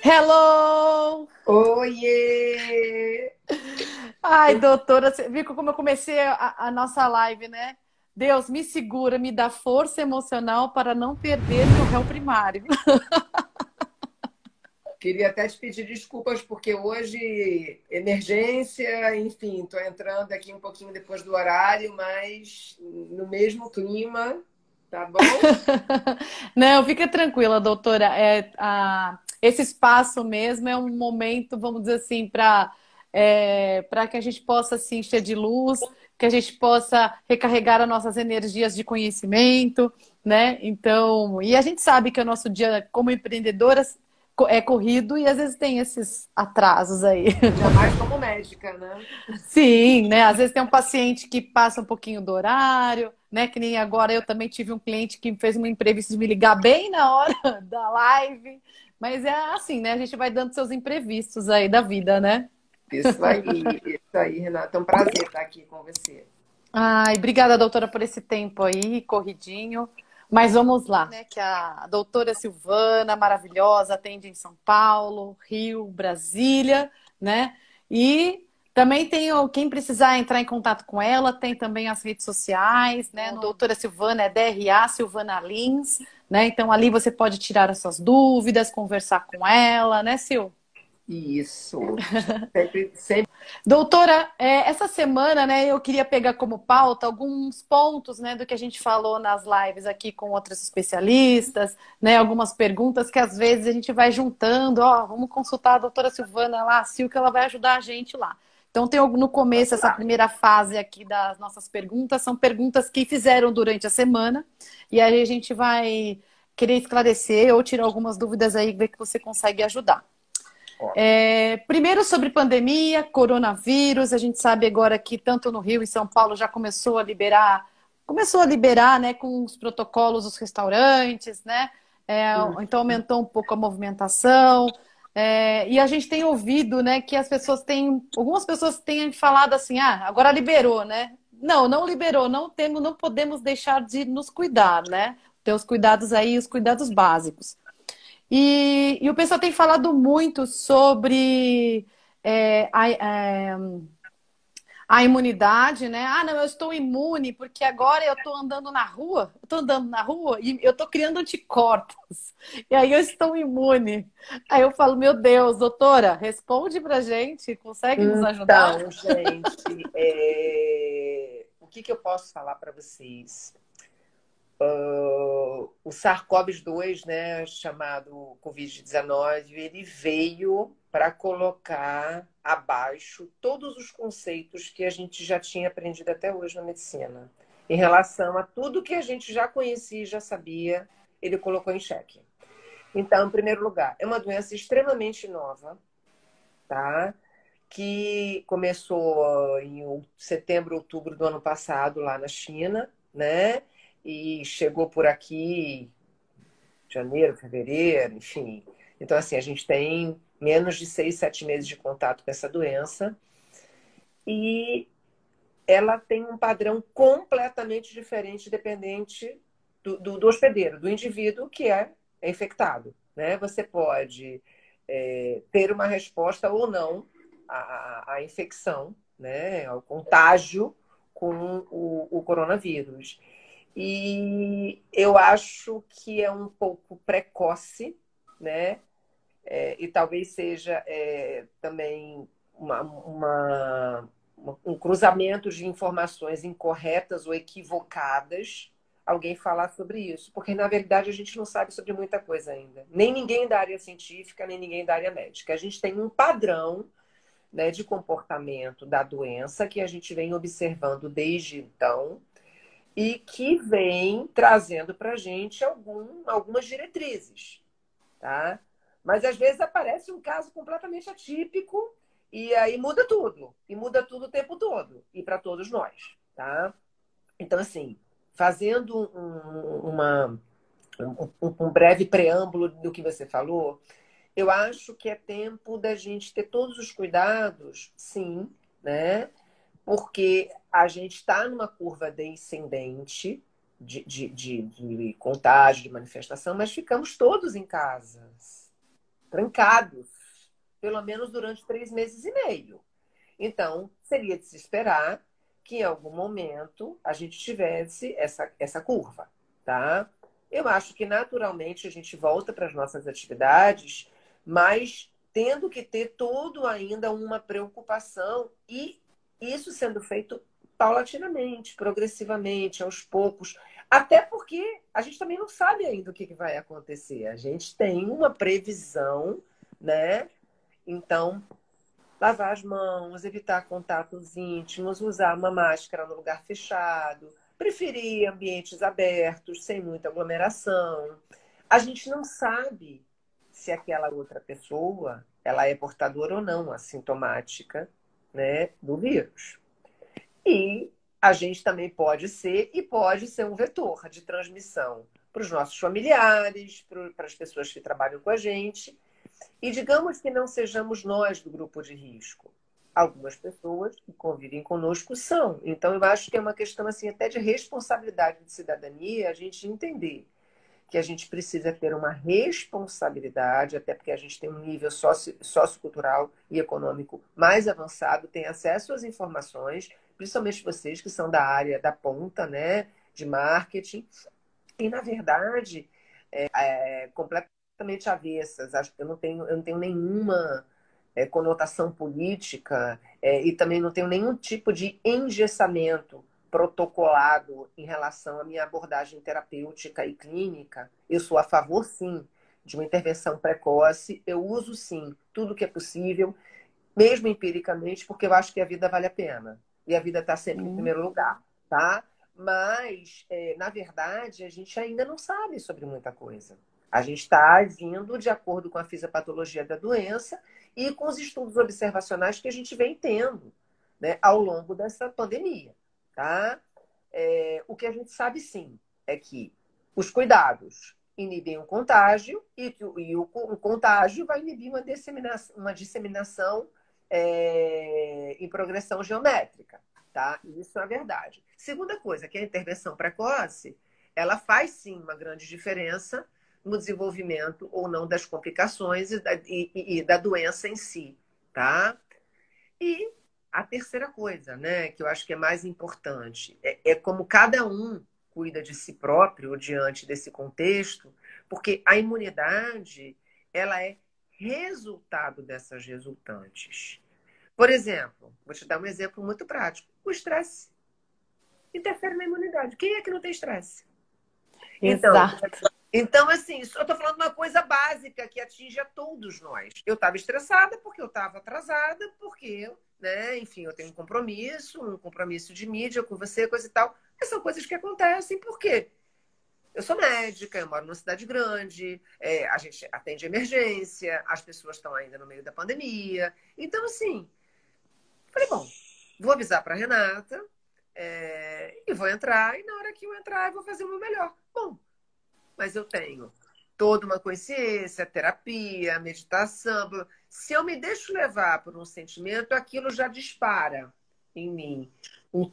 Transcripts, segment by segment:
Hello! Oiê! Ai, doutora, você viu como eu comecei a nossa live, né? Deus, me segura, me dá força emocional para não perder meu réu primário. Queria até te pedir desculpas, porque hoje, emergência, enfim, estou entrando aqui um pouquinho depois do horário, mas no mesmo clima, tá bom? Não, fica tranquila, doutora. Esse espaço mesmo é um momento, vamos dizer assim, para que a gente possa se encher de luz, que a gente possa recarregar as nossas energias de conhecimento, né? Então, e a gente sabe que o nosso dia como empreendedoras é corrido e às vezes tem esses atrasos aí. Ainda mais como médica, né? Sim, né? Às vezes tem um paciente que passa um pouquinho do horário, né? Que nem agora eu também tive um cliente que fez uma imprevista de me ligar bem na hora da live. Mas é assim, né? A gente vai dando seus imprevistos aí da vida, né? Isso aí, Renata. É um prazer estar aqui com você. Ai, obrigada, doutora, por esse tempo aí, corridinho. Mas vamos lá, né? Que a doutora Silvana, maravilhosa, atende em São Paulo, Rio, Brasília, né? E também tem quem precisar entrar em contato com ela, tem também as redes sociais, né? No doutora Silvana é DRA Silvana Lins, né? Então ali você pode tirar as suas dúvidas, conversar com ela, né, Sil? Isso. Sempre, sempre. Doutora, essa semana, né, eu queria pegar como pauta alguns pontos, né, do que a gente falou nas lives aqui com outros especialistas, né, algumas perguntas que às vezes a gente vai juntando, ó, vamos consultar a doutora Silvana lá, a Sil, que ela vai ajudar a gente lá. Então, tem no começo, essa primeira fase aqui das nossas perguntas, são perguntas que fizeram durante a semana, e aí a gente vai querer esclarecer ou tirar algumas dúvidas aí, ver que você consegue ajudar. Ó, Primeiro sobre pandemia, coronavírus, a gente sabe agora que tanto no Rio e São Paulo já começou a liberar, né, com os protocolos os restaurantes, né? Então aumentou um pouco a movimentação. E a gente tem ouvido, né, que algumas pessoas têm falado assim, ah, agora liberou, né? Não, não liberou, não podemos deixar de nos cuidar, né? Ter os cuidados aí, os cuidados básicos. E o pessoal tem falado muito sobre é, a, é, a imunidade, né? Ah, não, eu estou imune porque agora eu estou andando na rua, eu estou andando na rua e eu estou criando anticorpos. E aí eu estou imune. Aí eu falo, meu Deus, doutora, responde pra gente, consegue nos ajudar? então, gente, o que eu posso falar para vocês? O SARS-CoV-2, né, chamado Covid-19, ele veio para colocar abaixo todos os conceitos que a gente já tinha aprendido até hoje na medicina. Em relação a tudo que a gente já conhecia e já sabia, ele colocou em xeque. Então, em primeiro lugar, é uma doença extremamente nova, tá? Que começou em setembro, outubro do ano passado, lá na China, né? E chegou por aqui janeiro, fevereiro, enfim. Então, assim, a gente tem menos de 6, 7 meses de contato com essa doença e ela tem um padrão completamente diferente, dependente do hospedeiro, do indivíduo que é infectado, né? Você pode ter uma resposta ou não à infecção, né? Ao contágio com o coronavírus. E eu acho que é um pouco precoce, né? E talvez seja também um cruzamento de informações incorretas ou equivocadas alguém falar sobre isso, porque na verdade a gente não sabe sobre muita coisa ainda. Nem ninguém da área científica, nem ninguém da área médica. A gente tem um padrão, né, de comportamento da doença que a gente vem observando desde então e que vem trazendo para a gente algumas diretrizes, tá? Mas às vezes aparece um caso completamente atípico e aí muda tudo. E muda tudo o tempo todo. E para todos nós, tá? Então, assim, fazendo um breve preâmbulo do que você falou, eu acho que é tempo da gente ter todos os cuidados, sim, né? Porque a gente está numa curva descendente de contágio, de manifestação, mas ficamos todos em casa, trancados, pelo menos durante 3 meses e meio. Então, seria de se esperar que em algum momento a gente tivesse essa curva, tá? Eu acho que naturalmente a gente volta para as nossas atividades, mas tendo que ter todo ainda uma preocupação e isso sendo feito paulatinamente, progressivamente, aos poucos, até porque a gente também não sabe ainda o que vai acontecer. A gente tem uma previsão, né? Então, lavar as mãos, evitar contatos íntimos, usar uma máscara no lugar fechado, preferir ambientes abertos, sem muita aglomeração. A gente não sabe se aquela outra pessoa ela é portadora ou não assintomática, né, do vírus. E a gente também pode ser e pode ser um vetor de transmissão para os nossos familiares, para as pessoas que trabalham com a gente. E digamos que não sejamos nós do grupo de risco. Algumas pessoas que convivem conosco são. Então, eu acho que é uma questão assim, até de responsabilidade de cidadania, a gente entender que a gente precisa ter uma responsabilidade, até porque a gente tem um nível sociocultural e econômico mais avançado, tem acesso às informações, principalmente vocês que são da área da ponta, né, de marketing. E, na verdade, completamente avessas. Acho que eu não tenho nenhuma conotação política e também não tenho nenhum tipo de engessamento protocolado em relação à minha abordagem terapêutica e clínica. Eu sou a favor, sim, de uma intervenção precoce. Eu uso, sim, tudo que é possível, mesmo empiricamente, porque eu acho que a vida vale a pena. E a vida está sempre em primeiro lugar, tá? Mas, na verdade, a gente ainda não sabe sobre muita coisa. A gente está agindo de acordo com a fisiopatologia da doença e com os estudos observacionais que a gente vem tendo, né, ao longo dessa pandemia, tá? O que a gente sabe, sim, é que os cuidados inibem o contágio e o contágio vai inibir uma disseminação em progressão geométrica, tá? Isso é verdade. Segunda coisa, que a intervenção precoce, ela faz, sim, uma grande diferença no desenvolvimento ou não das complicações e da doença em si, tá? E a terceira coisa, né, que eu acho que é mais importante, é como cada um cuida de si próprio diante desse contexto, porque a imunidade, ela é resultado dessas resultantes. Por exemplo, vou te dar um exemplo muito prático. O estresse interfere na imunidade. Quem é que não tem estresse? Exato. Então, assim, eu estou falando de uma coisa básica que atinge a todos nós. Eu estava estressada porque eu estava atrasada, porque, né, enfim, eu tenho um compromisso de mídia com você, coisa e tal. Mas são coisas que acontecem porque eu sou médica, eu moro numa cidade grande, a gente atende emergência, as pessoas estão ainda no meio da pandemia. Então, assim, falei, bom, vou avisar para a Renata e vou entrar, e na hora que eu entrar, eu vou fazer o meu melhor. Bom, mas eu tenho toda uma consciência, terapia, meditação. Se eu me deixo levar por um sentimento, aquilo já dispara em mim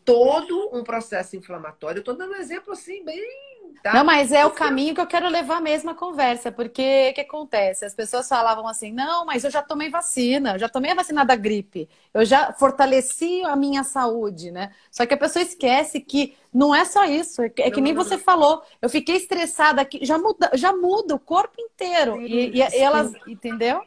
todo um processo inflamatório. Estou dando um exemplo assim, bem. Não, Tá? mas é o caminho que eu quero levar mesmo a conversa, porque o que acontece? As pessoas falavam assim, não, mas eu já tomei vacina, eu já tomei a vacina da gripe, eu já fortaleci a minha saúde, né? Só que a pessoa esquece que não é só isso, que nem você falou, eu fiquei estressada aqui, já muda o corpo inteiro, Sim, e elas, sim. entendeu?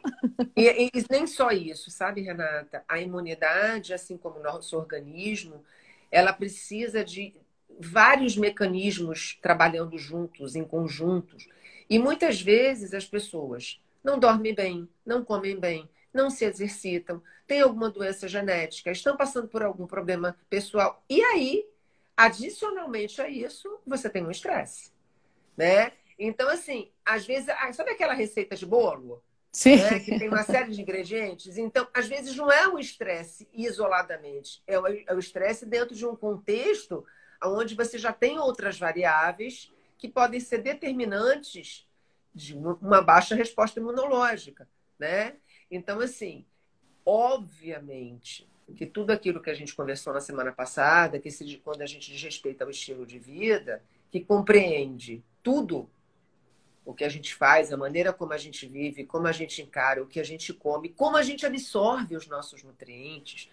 E nem só isso, sabe, Renata? A imunidade, assim como o nosso organismo, ela precisa de vários mecanismos trabalhando juntos, em conjuntos. E muitas vezes as pessoas não dormem bem, não comem bem, não se exercitam, têm alguma doença genética, estão passando por algum problema pessoal. E aí, adicionalmente a isso, você tem um estresse, né? Então, assim, às vezes, sabe aquela receita de bolo? Sim. Né? Que tem uma série de ingredientes. Então, às vezes, não é o estresse isoladamente, é o estresse dentro de um contexto onde você já tem outras variáveis que podem ser determinantes de uma baixa resposta imunológica, né? Então, assim, obviamente que tudo aquilo que a gente conversou na semana passada, quando a gente diz respeito ao estilo de vida, que compreende tudo, o que a gente faz, a maneira como a gente vive, como a gente encara, o que a gente come, como a gente absorve os nossos nutrientes,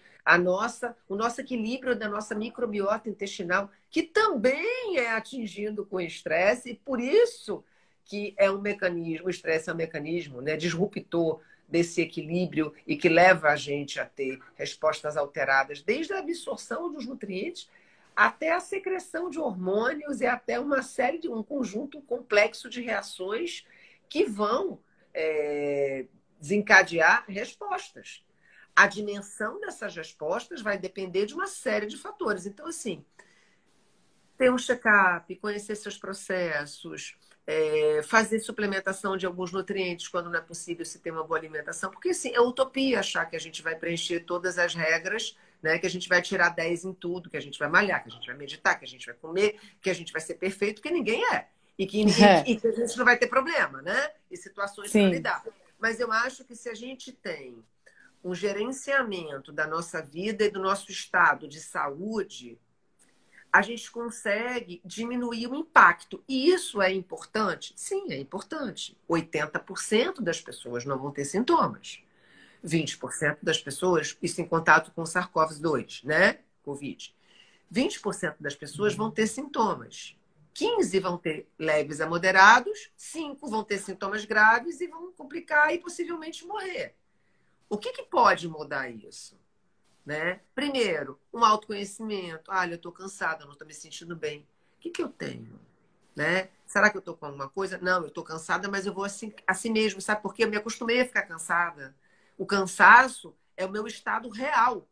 o nosso equilíbrio da nossa microbiota intestinal, que também é atingido com estresse, e por isso que é um mecanismo, o estresse é um mecanismo, né, disruptor desse equilíbrio e que leva a gente a ter respostas alteradas, desde a absorção dos nutrientes até a secreção de hormônios e até uma série de um conjunto complexo de reações que vão desencadear respostas. A dimensão dessas respostas vai depender de uma série de fatores. Então, assim, ter um check-up, conhecer seus processos, fazer suplementação de alguns nutrientes quando não é possível se ter uma boa alimentação, porque assim, é utopia achar que a gente vai preencher todas as regras, né? Que a gente vai tirar 10 em tudo, que a gente vai malhar, que a gente vai meditar, que a gente vai comer, que a gente vai ser perfeito, que ninguém é. E que a gente não vai ter problema, né? E situações para lidar. Mas eu acho que se a gente tem um gerenciamento da nossa vida e do nosso estado de saúde, a gente consegue diminuir o impacto. E isso é importante? Sim, é importante. 80% das pessoas não vão ter sintomas. 20% das pessoas, isso em contato com o SARS-CoV-2, né? Covid. 20% das pessoas vão ter sintomas. 15 vão ter leves a moderados, 5 vão ter sintomas graves e vão complicar e possivelmente morrer. O que pode mudar isso? Né? Primeiro, um autoconhecimento. Olha, eu estou cansada, não estou me sentindo bem. O que eu tenho? Né? Será que eu estou com alguma coisa? Não, eu estou cansada, mas eu vou assim mesmo. Sabe por quê? Eu me acostumei a ficar cansada. O cansaço é o meu estado real.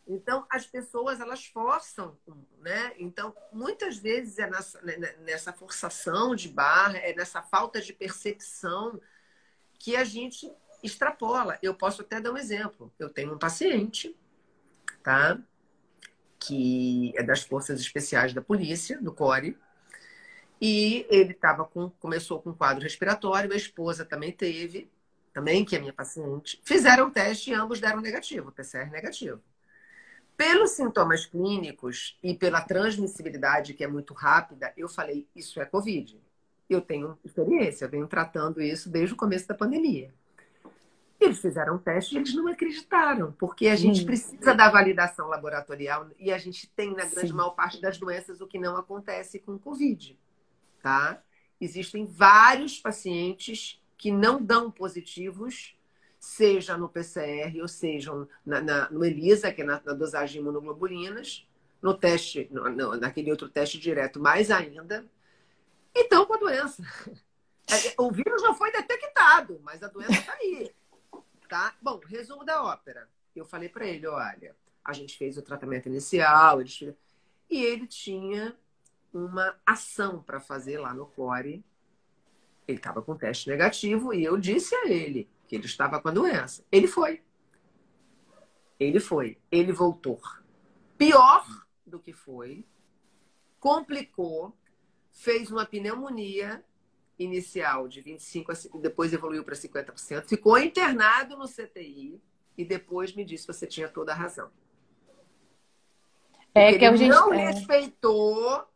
Então, as pessoas, elas forçam, né? Então, muitas vezes é nessa forçação de barra, é nessa falta de percepção que a gente extrapola. Eu posso até dar um exemplo. Eu tenho um paciente, tá? Que é das Forças Especiais da Polícia, do CORE, e ele começou com um quadro respiratório, a esposa também teve, também que é minha paciente. Fizeram o teste e ambos deram negativo, PCR negativo. Pelos sintomas clínicos e pela transmissibilidade, que é muito rápida, eu falei, isso é Covid. Eu tenho experiência, eu venho tratando isso desde o começo da pandemia. Eles fizeram um teste e eles não acreditaram, porque a gente precisa da validação laboratorial e a gente tem, na grande maior parte das doenças, o que não acontece com o Covid, tá? Existem vários pacientes que não dão positivos, seja no PCR ou seja no ELISA, que é na dosagem de imunoglobulinas, no teste, naquele outro teste direto mais ainda, e estão com a doença. O vírus não foi detectado, mas a doença está aí. Tá? Bom, resumo da ópera. Eu falei para ele, olha, a gente fez o tratamento inicial, e ele tinha uma ação para fazer lá no CORE. Ele estava com teste negativo e eu disse a ele que ele estava com a doença. Ele foi. Ele foi. Ele voltou. Pior do que foi. Complicou. Fez uma pneumonia inicial de 25%, depois evoluiu para 50%, ficou internado no CTI e depois me disse que você tinha toda a razão. Porque que ele não respeitou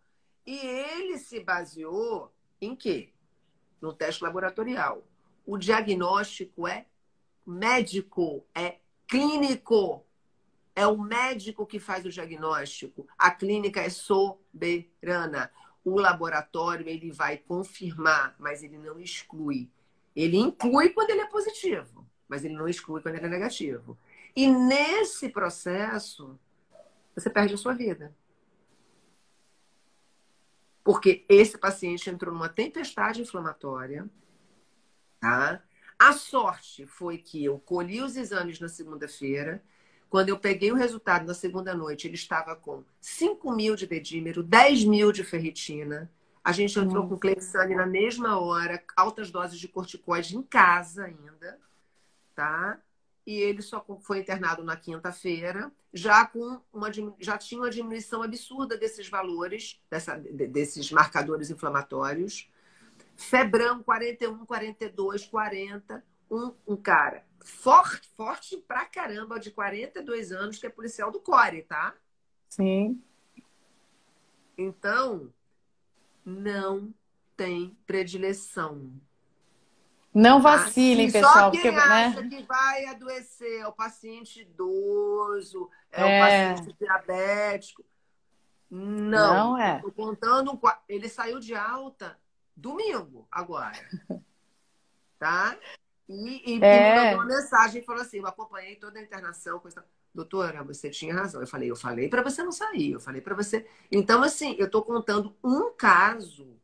e ele se baseou em quê? No teste laboratorial. O diagnóstico é médico, é clínico. É o médico que faz o diagnóstico. A clínica é soberana. O laboratório, ele vai confirmar, mas ele não exclui. Ele inclui quando ele é positivo, mas ele não exclui quando ele é negativo. E nesse processo, você perde a sua vida. Porque esse paciente entrou numa tempestade inflamatória, tá? A sorte foi que eu colhi os exames na segunda-feira. Quando eu peguei o resultado na segunda noite, ele estava com 5.000 de dedímero, 10.000 de ferritina. A gente entrou com Clexane na mesma hora, altas doses de corticoide em casa ainda, tá? E ele só foi internado na quinta-feira, já tinha uma diminuição absurda desses valores, desses marcadores inflamatórios. Febrão, 41, 42, 40. Um cara forte pra caramba, de 42 anos, que é policial do CORE, tá? Sim. Então, não tem predileção. Não Tá? vacilem, E só pessoal, quem porque, acha né? que vai adoecer é o paciente idoso, é o É, paciente diabético. Não, não eu é. estou contando. Ele saiu de alta domingo, agora, tá? E me mandou uma É, mensagem e falou assim: eu acompanhei toda a internação. Doutora, você tinha razão. Eu falei para você não sair, eu falei para você. Então, assim, eu estou contando um caso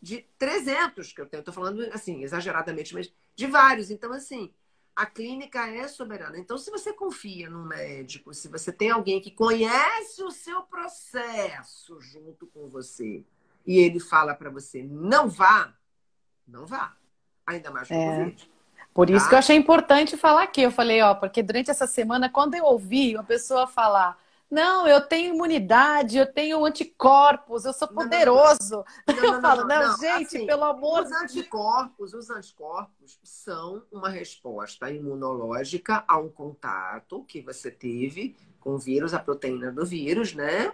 de 300 que eu tenho. Estou falando, assim, exageradamente, mas de vários. Então, assim, a clínica é soberana. Então, se você confia num médico, se você tem alguém que conhece o seu processo junto com você, e ele fala para você, não vá, não vá. Ainda mais com é. Covid, Por isso que eu tá? achei importante falar aqui. Eu falei, ó, porque durante essa semana, quando eu ouvi uma pessoa falar, não, eu tenho imunidade, eu tenho anticorpos, eu sou Não, não, não, não. poderoso. Não, Eu não, não, falo, não, não, não. gente, Assim, pelo amor de Deus. os anticorpos são uma resposta imunológica a um contato que você teve com o vírus, a proteína do vírus, né?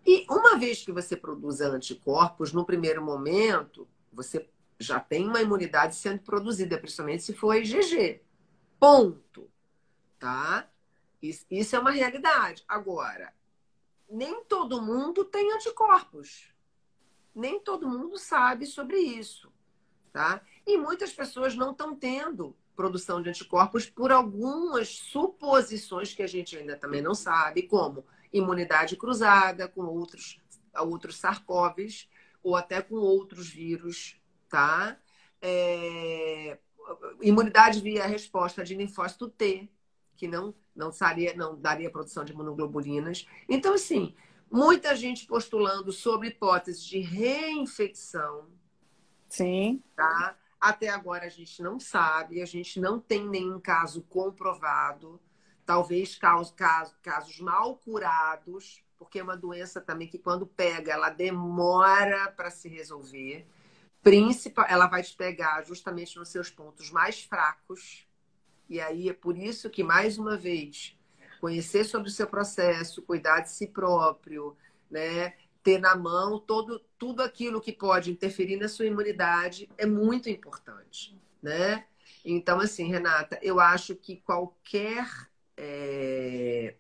E uma vez que você produz anticorpos, no primeiro momento, você já tem uma imunidade sendo produzida, principalmente se for IgG. Ponto. Tá? Isso é uma realidade. Agora, nem todo mundo tem anticorpos. Nem todo mundo sabe sobre isso, tá? E muitas pessoas não estão tendo produção de anticorpos por algumas suposições que a gente ainda também não sabe, como imunidade cruzada com outros SARS-CoVs ou até com outros vírus, tá? É, imunidade via resposta de linfócito T, que não daria produção de imunoglobulinas. Então, assim, muita gente postulando sobre hipótese de reinfecção, Sim, tá? Até agora a gente não sabe, a gente não tem nenhum caso comprovado. Talvez casos mal curados, porque é uma doença também que quando pega, ela demora para se resolver. Ela vai te pegar justamente nos seus pontos mais fracos. E aí é por isso que, mais uma vez, conhecer sobre o seu processo, cuidar de si próprio, né? Ter na mão tudo aquilo que pode interferir na sua imunidade é muito importante, né? Então, assim, Renata, eu acho que qualquer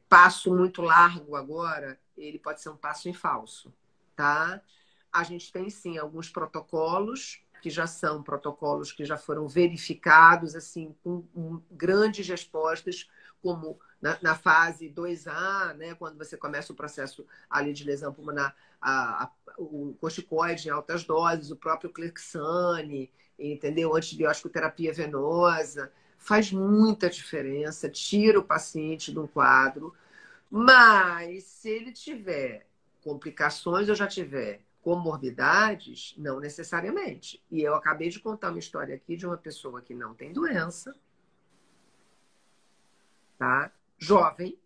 passo muito largo agora, ele pode ser um passo em falso, tá? A gente tem, sim, alguns protocolos que já são protocolos que já foram verificados, assim, com grandes respostas, como na fase 2A, né, quando você começa o processo ali de lesão pulmonar, o corticoide em altas doses, o próprio Clexane, entendeu? Antibiótico terapia venosa, faz muita diferença, tira o paciente de um quadro, mas se ele tiver complicações ou já tiver comorbidades, não necessariamente. E eu acabei de contar uma história aqui de uma pessoa que não tem doença, tá? Jovem,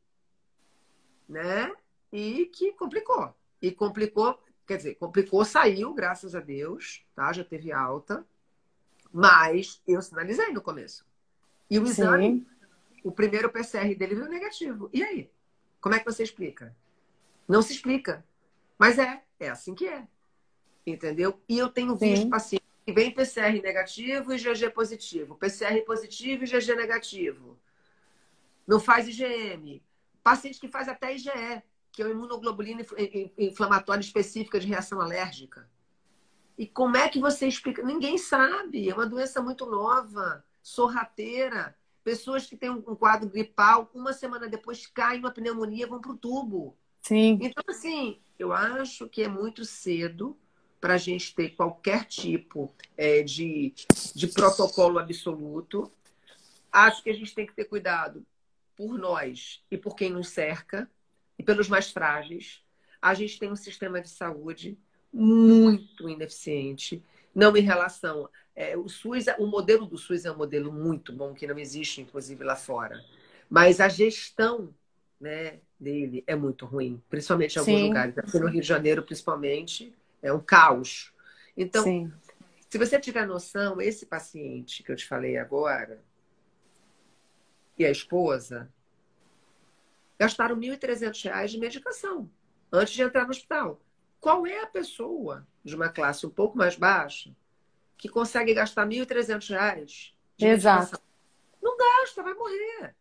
né? E que complicou. E complicou, quer dizer, complicou, saiu, graças a Deus, tá? Já teve alta, mas eu sinalizei no começo. E o exame, sim, o primeiro PCR dele veio negativo. E aí? Como é que você explica? Não se explica. Mas é assim que é. Entendeu? E eu tenho visto sim. pacientes que vem PCR negativo e IgG positivo, PCR positivo e IgG negativo. Não faz IgM. Paciente que faz até IgE, que é uma imunoglobulina inflamatória específica de reação alérgica. E como é que você explica? Ninguém sabe. É uma doença muito nova, sorrateira. Pessoas que têm um quadro gripal, uma semana depois caem numa pneumonia, vão para o tubo. Sim, Então, assim, eu acho que é muito cedo para a gente ter qualquer tipo de protocolo absoluto. Acho que a gente tem que ter cuidado por nós e por quem nos cerca e pelos mais frágeis. A gente tem um sistema de saúde muito ineficiente, não em relação. O modelo do SUS é um modelo muito bom, que não existe, inclusive, lá fora. Mas a gestão, né, dele é muito ruim, principalmente em alguns sim, lugares. Aqui no Rio de Janeiro, principalmente, é um caos. Então, sim. se você tiver noção, esse paciente que eu te falei agora, e a esposa, gastaram R$ 1.300 de medicação antes de entrar no hospital. Qual é a pessoa de uma classe um pouco mais baixa que consegue gastar R$ 1.300 de Exato. medicação? Não gasta, vai morrer.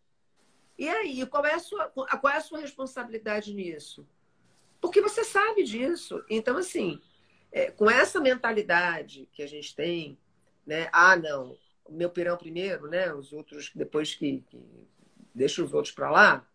E aí, qual é a sua responsabilidade nisso? Porque você sabe disso. Então, assim, com essa mentalidade que a gente tem, né? Ah, não, o meu pirão primeiro, né? Os outros, depois que deixa os outros para lá,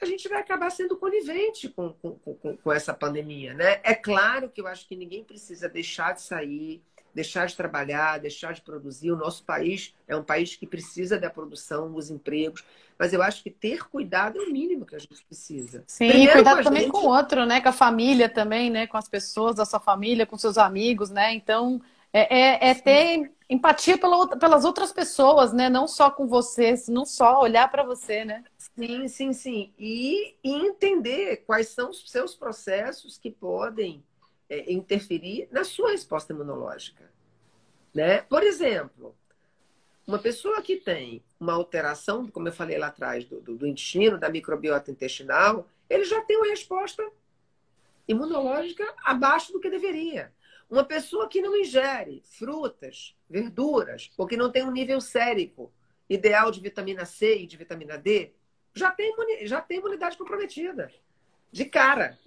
a gente vai acabar sendo conivente com essa pandemia, né? É claro que eu acho que ninguém precisa deixar de sair, deixar de trabalhar, deixar de produzir. O nosso país é um país que precisa da produção, dos empregos, mas eu acho que ter cuidado é o mínimo que a gente precisa. Sim, e Primeiro com cuidado a também com o gente. outro, né? Com a família também, né? Com as pessoas da sua família, com seus amigos, né? Então, é ter empatia pelas outras pessoas, né? Não só com você, não só olhar para você, né? Sim, sim, sim. E entender quais são os seus processos que podem interferir na sua resposta imunológica, né? Por exemplo, uma pessoa que tem uma alteração, como eu falei lá atrás, do intestino, da microbiota intestinal, ele já tem uma resposta imunológica abaixo do que deveria. Uma pessoa que não ingere frutas, verduras, ou que não tem um nível sérico ideal de vitamina C e de vitamina D, já tem imunidade comprometida. De cara.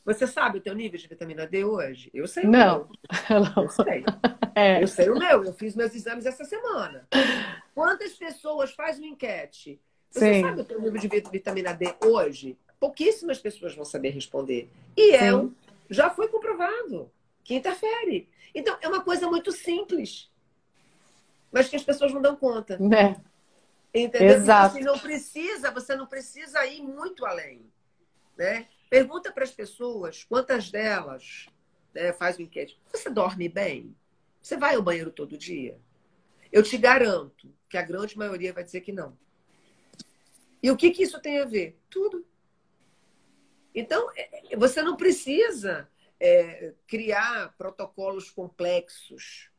Você sabe o teu nível de vitamina D hoje? Eu sei o Não. meu. Eu sei. Eu É, sei o meu. Eu fiz meus exames essa semana. Quantas pessoas faz uma enquete? Você sabe sim, o teu nível de vitamina D hoje? Pouquíssimas pessoas vão saber responder. E sim, já foi comprovado que interfere. Então, é uma coisa muito simples, mas que as pessoas não dão conta. né? Entendeu? Então, assim, Exato. você não precisa ir muito além, né? Pergunta para as pessoas quantas delas, né, faz uma enquete. Você dorme bem? Você vai ao banheiro todo dia? Eu te garanto que a grande maioria vai dizer que não. E o que isso tem a ver? Tudo. Então, você não precisa criar protocolos complexos.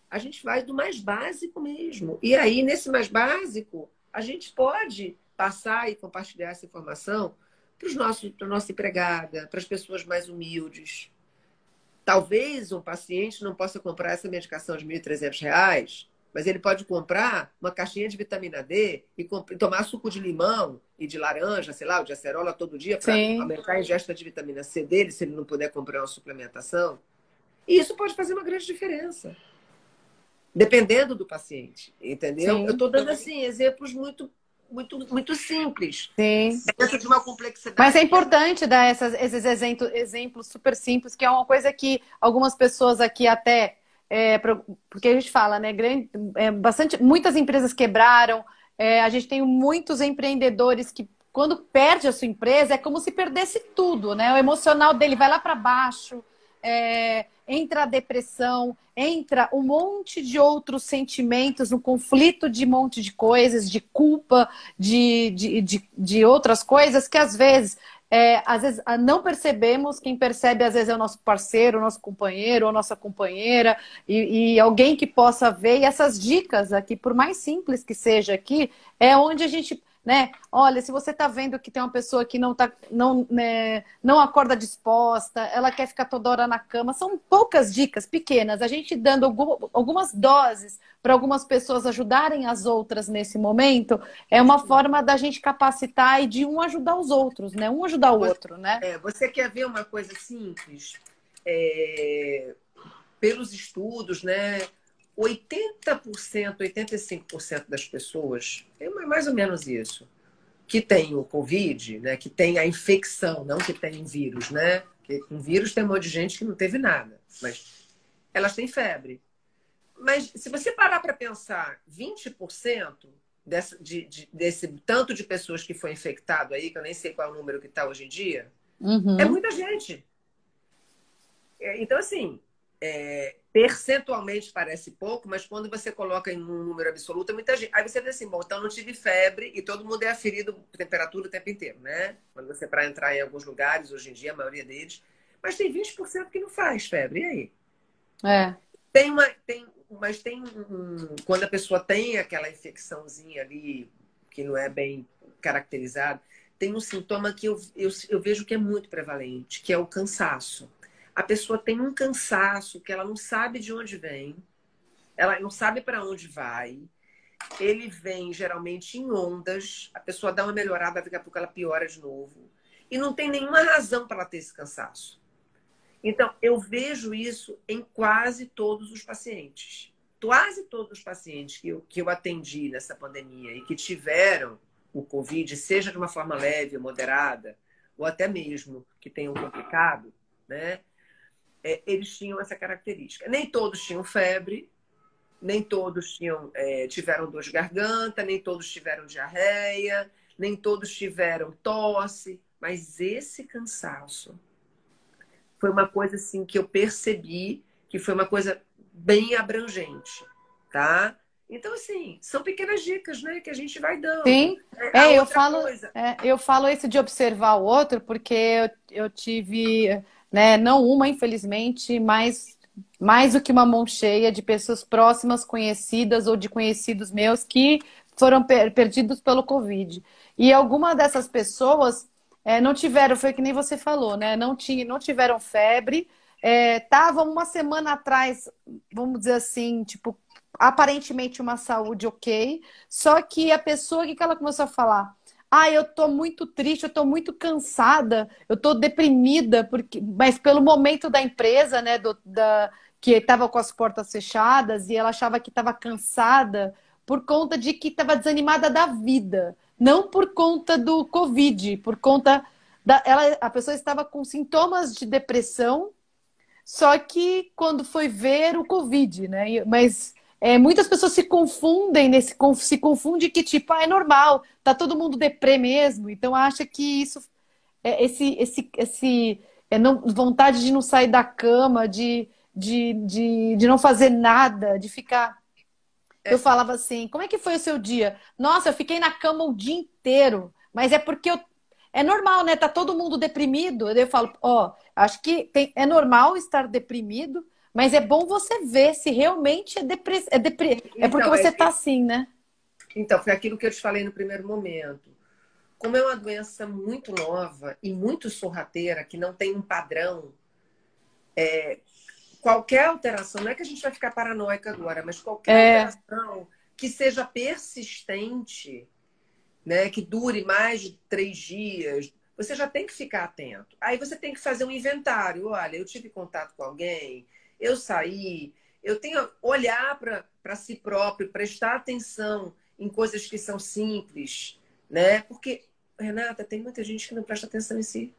A gente vai do mais básico mesmo. E aí, nesse mais básico, a gente pode passar e compartilhar essa informação para a nossa empregada, para as pessoas mais humildes. Talvez um paciente não possa comprar essa medicação de R$ 1.300, mas ele pode comprar uma caixinha de vitamina D e tomar suco de limão e de laranja, sei lá, ou de acerola todo dia para Sim, aumentar a ingesta de vitamina C dele, se ele não puder comprar uma suplementação. E isso pode fazer uma grande diferença, dependendo do paciente, entendeu? Eu sim, estou dando, assim, exemplos muito simples, sim. dentro de uma Mas é complexidade que é... importante dar esses exemplos super simples, que é uma coisa que algumas pessoas aqui até, porque a gente fala, né, muitas empresas quebraram, a gente tem muitos empreendedores que quando perde a sua empresa é como se perdesse tudo, né? O emocional dele vai lá para baixo, entra a depressão, entra um monte de outros sentimentos, um conflito de um monte de coisas, de culpa, de outras coisas que às vezes não percebemos. Quem percebe às vezes é o nosso parceiro, o nosso companheiro ou nossa companheira e alguém que possa ver. E essas dicas aqui, por mais simples que seja aqui, é onde a gente, né? Olha, se você está vendo que tem uma pessoa que não acorda disposta, ela quer ficar toda hora na cama, são poucas dicas pequenas. A gente dando algumas doses para algumas pessoas ajudarem as outras nesse momento, é uma forma da gente capacitar e de um ajudar os outros, né? Um ajudar o outro, né? Você quer ver uma coisa simples? É, pelos estudos, né? 80%, 85% das pessoas, é mais ou menos isso, que tem o Covid, né? Que tem a infecção, não que tem um vírus, né? Porque com vírus tem um monte de gente que não teve nada, mas elas têm febre. Mas se você parar para pensar, 20% desse tanto de pessoas que foi infectado aí, que eu nem sei qual é o número que está hoje em dia, é Uhum. muita gente. Então, assim, percentualmente parece pouco, mas quando você coloca em um número absoluto, é muita gente. Aí você diz assim, bom, então não tive febre e todo mundo é aferido por temperatura o tempo inteiro, né? Quando você para entrar em alguns lugares, hoje em dia, a maioria deles. Mas tem 20% que não faz febre. E aí? É, Mas quando a pessoa tem aquela infecçãozinha ali, que não é bem caracterizada, tem um sintoma que eu vejo que é muito prevalente, que é o cansaço. A pessoa tem um cansaço que ela não sabe de onde vem, ela não sabe para onde vai. Ele vem geralmente em ondas, a pessoa dá uma melhorada, daqui a pouco ela piora de novo. E não tem nenhuma razão para ela ter esse cansaço. Então, eu vejo isso em quase todos os pacientes. Quase todos os pacientes que eu atendi nessa pandemia e que tiveram o Covid, seja de uma forma leve, moderada, ou até mesmo que tenham complicado, né? Eles tinham essa característica. Nem todos tinham febre, nem todos tiveram dor de garganta, nem todos tiveram diarreia, nem todos tiveram tosse, mas esse cansaço foi uma coisa assim que eu percebi que foi uma coisa bem abrangente, tá? Então, assim, são pequenas dicas, né, que a gente vai dando. Sim, A outra falo, coisa. eu falo isso de observar o outro, porque eu tive, né, não uma, infelizmente, mas mais do que uma mão cheia de pessoas próximas, conhecidas ou de conhecidos meus que foram perdidos pelo Covid. E alguma dessas pessoas não tiveram, foi que nem você falou, né? Não tiveram febre, estavam uma semana atrás, vamos dizer assim, tipo, aparentemente uma saúde ok, só que a pessoa, o que ela começou a falar? Ah, eu tô muito triste, eu tô muito cansada, eu tô deprimida, mas pelo momento da empresa, né, que estava com as portas fechadas e ela achava que estava cansada por conta de que estava desanimada da vida, não por conta do Covid, por conta a pessoa estava com sintomas de depressão, só que quando foi ver o Covid, né? Mas muitas pessoas se confundem se confunde que tipo, é normal, tá todo mundo deprê mesmo, então acha que isso vontade de não sair da cama, de não fazer nada, de ficar. Eu falava assim, como é que foi o seu dia? Nossa, eu fiquei na cama o dia inteiro, mas é porque é normal, né? Tá todo mundo deprimido. Eu falo, acho que é normal estar deprimido, mas é bom você ver se realmente é porque Então, você tá assim, né? então, foi aquilo que eu te falei no primeiro momento. Como é uma doença muito nova e muito sorrateira, que não tem um padrão, qualquer alteração, não é que a gente vai ficar paranoica agora, mas qualquer alteração que seja persistente, né, que dure mais de 3 dias, você já tem que ficar atento. Aí você tem que fazer um inventário. Olha, eu tive contato com alguém, eu saí, eu tenho olhar para si próprio, prestar atenção em coisas que são simples, né? Porque, Renata, tem muita gente que não presta atenção em si.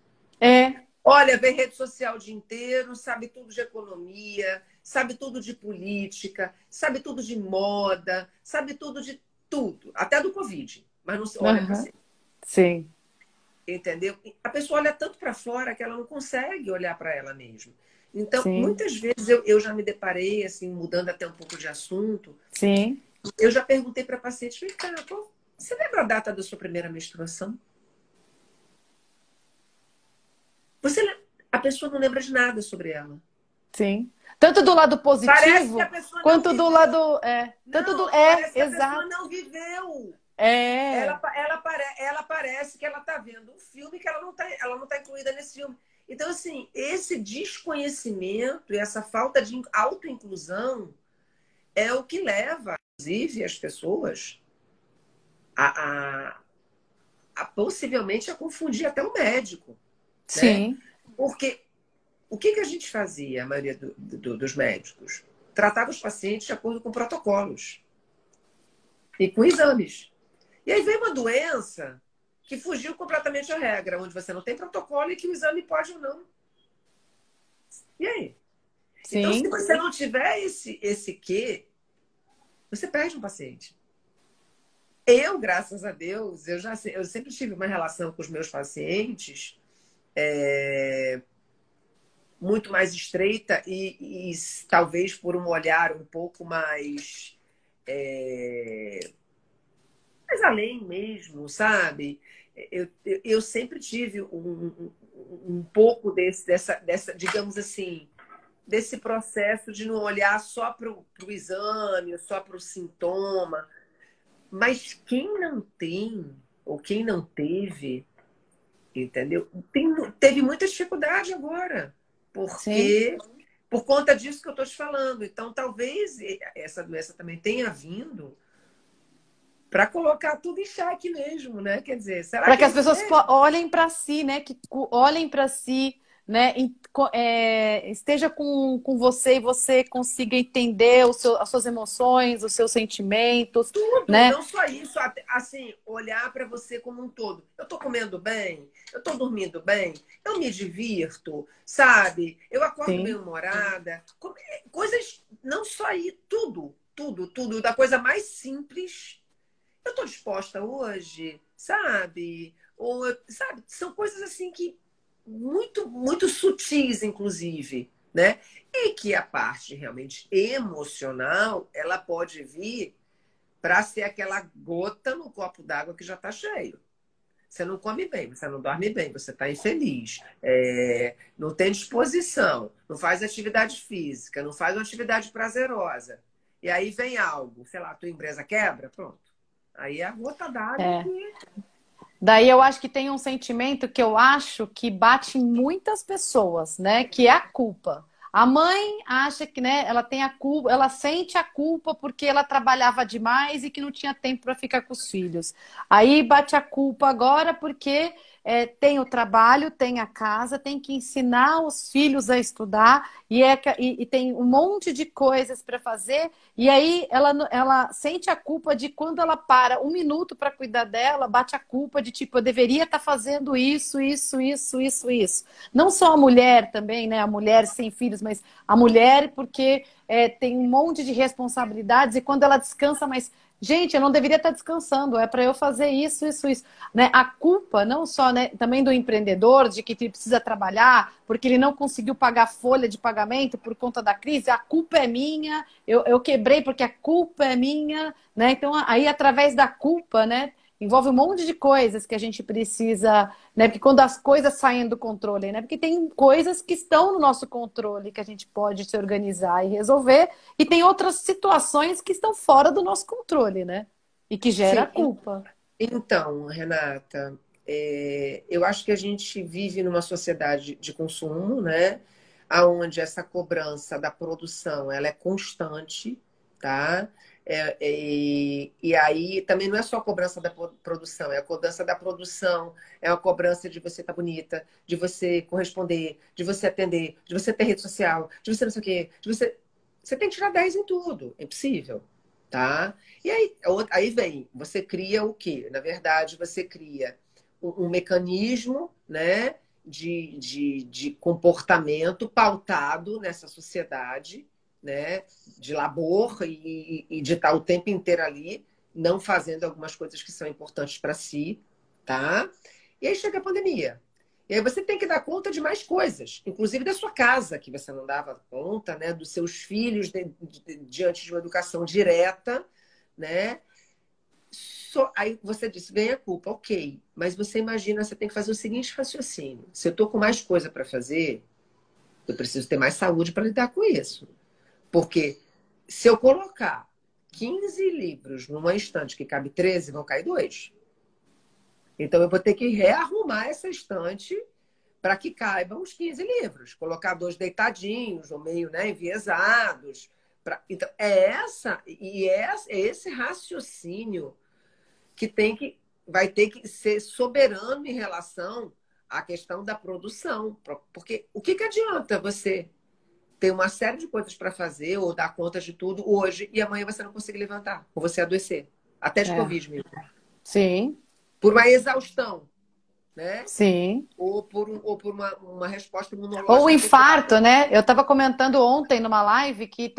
Olha, vê rede social o dia inteiro, sabe tudo de economia, sabe tudo de política, sabe tudo de moda, sabe tudo de tudo, até do Covid. Mas não se olha para si. Sim. Entendeu? A pessoa olha tanto para fora que ela não consegue olhar para ela mesma. Então, Sim. muitas vezes eu já me deparei, assim, mudando até um pouco de assunto. Sim. Eu já perguntei para paciente, vem cá, você lembra a data da sua primeira menstruação? A pessoa não lembra de nada sobre ela. Sim. Tanto do lado positivo, quanto do lado. Parece que exato. a pessoa não viveu. É. Ela parece que ela está vendo um filme que ela não tá incluída nesse filme. Então, assim, esse desconhecimento e essa falta de autoinclusão é o que leva, inclusive, as pessoas a possivelmente a confundir até o médico. Sim. Né? Porque o que a gente fazia, a maioria dos médicos? Tratava os pacientes de acordo com protocolos e com exames. E aí veio uma doença que fugiu completamente à regra, onde você não tem protocolo e que o exame pode ou não. E aí? Sim. Então, se você não tiver esse quê, você perde um paciente. Eu, graças a Deus, eu sempre tive uma relação com os meus pacientes muito mais estreita e talvez por um olhar um pouco mais além mesmo, sabe? Eu sempre tive um pouco dessa, digamos assim, desse processo de não olhar só para o exame, só para o sintoma. Mas quem não tem, ou quem não teve, entendeu? Teve muita dificuldade agora, Sim. porque por conta disso que eu estou te falando. Então, talvez essa doença também tenha vindo para colocar tudo em xeque mesmo, né? Quer dizer, será Para que que é as isso pessoas mesmo? olhem para si, né? Que olhem para si, né? Esteja com você e você consiga entender as suas emoções, os seus sentimentos, Tudo, né? não só isso, assim, olhar para você como um todo. Eu estou comendo bem, eu estou dormindo bem, eu me divirto, sabe? Eu acordo Sim. bem-humorada, coisas, não só aí, tudo, da coisa mais simples. Eu estou disposta hoje, sabe? Sabe, são coisas assim que muito sutis, inclusive, né? E que a parte realmente emocional, ela pode vir para ser aquela gota no copo d'água que já está cheio. Você não come bem, você não dorme bem, você está infeliz, não tem disposição, não faz atividade física, não faz uma atividade prazerosa. E aí vem algo, sei lá, a tua empresa quebra, pronto. Aí é a gota d'água É. que. Daí eu acho que tem um sentimento que eu acho que bate em muitas pessoas, né? Que é a culpa. A mãe acha que, né, ela tem a culpa, ela sente a culpa porque ela trabalhava demais e que não tinha tempo para ficar com os filhos. Aí bate a culpa agora porque tem o trabalho, tem a casa, tem que ensinar os filhos a estudar e tem um monte de coisas para fazer. E aí ela sente a culpa de quando ela para um minuto para cuidar dela, bate a culpa de tipo, eu deveria estar fazendo isso. Não só a mulher também, né? A mulher sem filhos, mas a mulher porque tem um monte de responsabilidades e quando ela descansa, mas gente, eu não deveria estar descansando, é para eu fazer isso, né? A culpa não só, né, também do empreendedor de que ele precisa trabalhar porque ele não conseguiu pagar a folha de pagamento por conta da crise, a culpa é minha, eu quebrei porque a culpa é minha, né? Então aí através da culpa, né? Envolve um monte de coisas que a gente precisa, né? Porque quando as coisas saem do controle, né? Porque tem coisas que estão no nosso controle que a gente pode se organizar e resolver, e tem outras situações que estão fora do nosso controle, né? E que gera Sim, culpa. então, Renata, eu acho que a gente vive numa sociedade de consumo, né? Onde essa cobrança da produção ela é constante, tá? E aí também não é só a cobrança da produção, é a cobrança da produção, é a cobrança de você estar bonita, de você corresponder, de você atender, de você ter rede social, de você não sei o quê, de você. Você tem que tirar 10 em tudo, é impossível, tá? E aí vem, você cria o quê? Na verdade, você cria um mecanismo, né, de comportamento pautado nessa sociedade, né, de labor e de estar o tempo inteiro ali, não fazendo algumas coisas que são importantes para si, tá? E aí chega a pandemia. E aí você tem que dar conta de mais coisas, inclusive da sua casa, que você não dava conta, né, dos seus filhos diante de uma educação direta, né? Aí você disse, vem a culpa, ok. Mas você imagina, você tem que fazer o seguinte raciocínio. Se eu estou com mais coisa para fazer, eu preciso ter mais saúde para lidar com isso. Porque se eu colocar 15 livros numa estante que cabe 13, vão cair dois. Então eu vou ter que rearrumar essa estante para que caibam os 15 livros. Colocar dois deitadinhos, ou meio, né, enviesados. Então, é esse raciocínio que vai ter que ser soberano em relação à questão da produção. Porque o que adianta você ter uma série de coisas para fazer ou dar conta de tudo hoje e amanhã você não conseguir levantar, ou você adoecer, até de É. Covid mesmo, Sim, por uma exaustão, né? sim. Ou por uma resposta Ou o imunológica infarto, afetada. né? Eu estava comentando ontem numa live que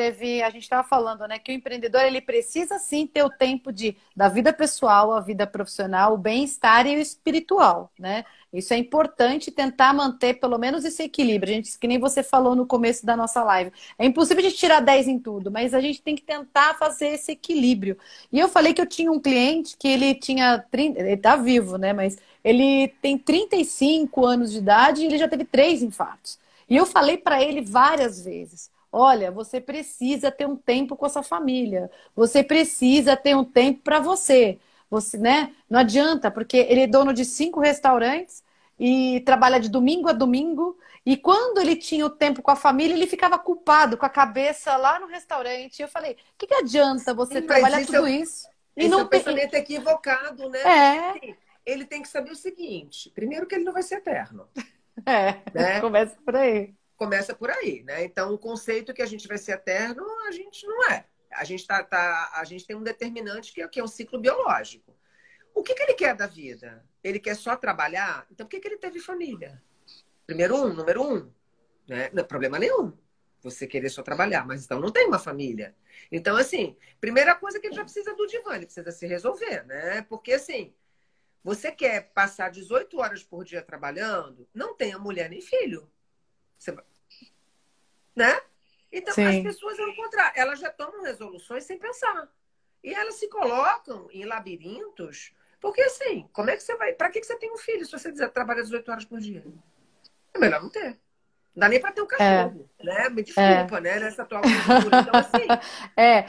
a gente estava falando, né, que o empreendedor ele precisa sim ter o tempo da vida pessoal, a vida profissional, o bem-estar e o espiritual, né? Isso é importante tentar manter pelo menos esse equilíbrio. A gente, que nem você falou no começo da nossa live. É impossível a gente tirar 10 em tudo, mas a gente tem que tentar fazer esse equilíbrio. E eu falei que eu tinha um cliente que ele tinha 30, ele tá vivo, né? Mas ele tem 35 anos de idade e ele já teve 3 infartos. E eu falei para ele várias vezes: olha, você precisa ter um tempo com a sua família, você precisa ter um tempo para você. Você, né? Não adianta, porque ele é dono de 5 restaurantes e trabalha de domingo a domingo. E quando ele tinha o tempo com a família, ele ficava culpado, com a cabeça lá no restaurante. E eu falei, o que adianta você Sim, mas trabalhar tudo isso e esse é um não pensamento equivocado, né? Porque É, assim, ele tem que saber o seguinte: primeiro, que ele não vai ser eterno, né? começa por aí. Começa por aí, né? Então, o conceito que a gente vai ser eterno, a gente não é. A gente tem um determinante que é um ciclo biológico. O que ele quer da vida? Ele quer só trabalhar? Então, por que ele teve família? Número um, né? Não é problema nenhum você querer só trabalhar, mas então não tem uma família. Então, assim, primeira coisa que ele já precisa do divã, ele precisa se resolver, né? Porque, assim, você quer passar 18 horas por dia trabalhando, não tenha mulher nem filho. Você, né? Então, as Sim. pessoas, ao contrário, elas já tomam resoluções sem pensar. E elas se colocam em labirintos, porque assim, como é que você vai. Para que você tem um filho se você trabalha 18 horas por dia? É melhor não ter. Não dá nem para ter um É, cachorro, né? Me é. desculpa, né? Nessa atual conjuntura. Então, assim.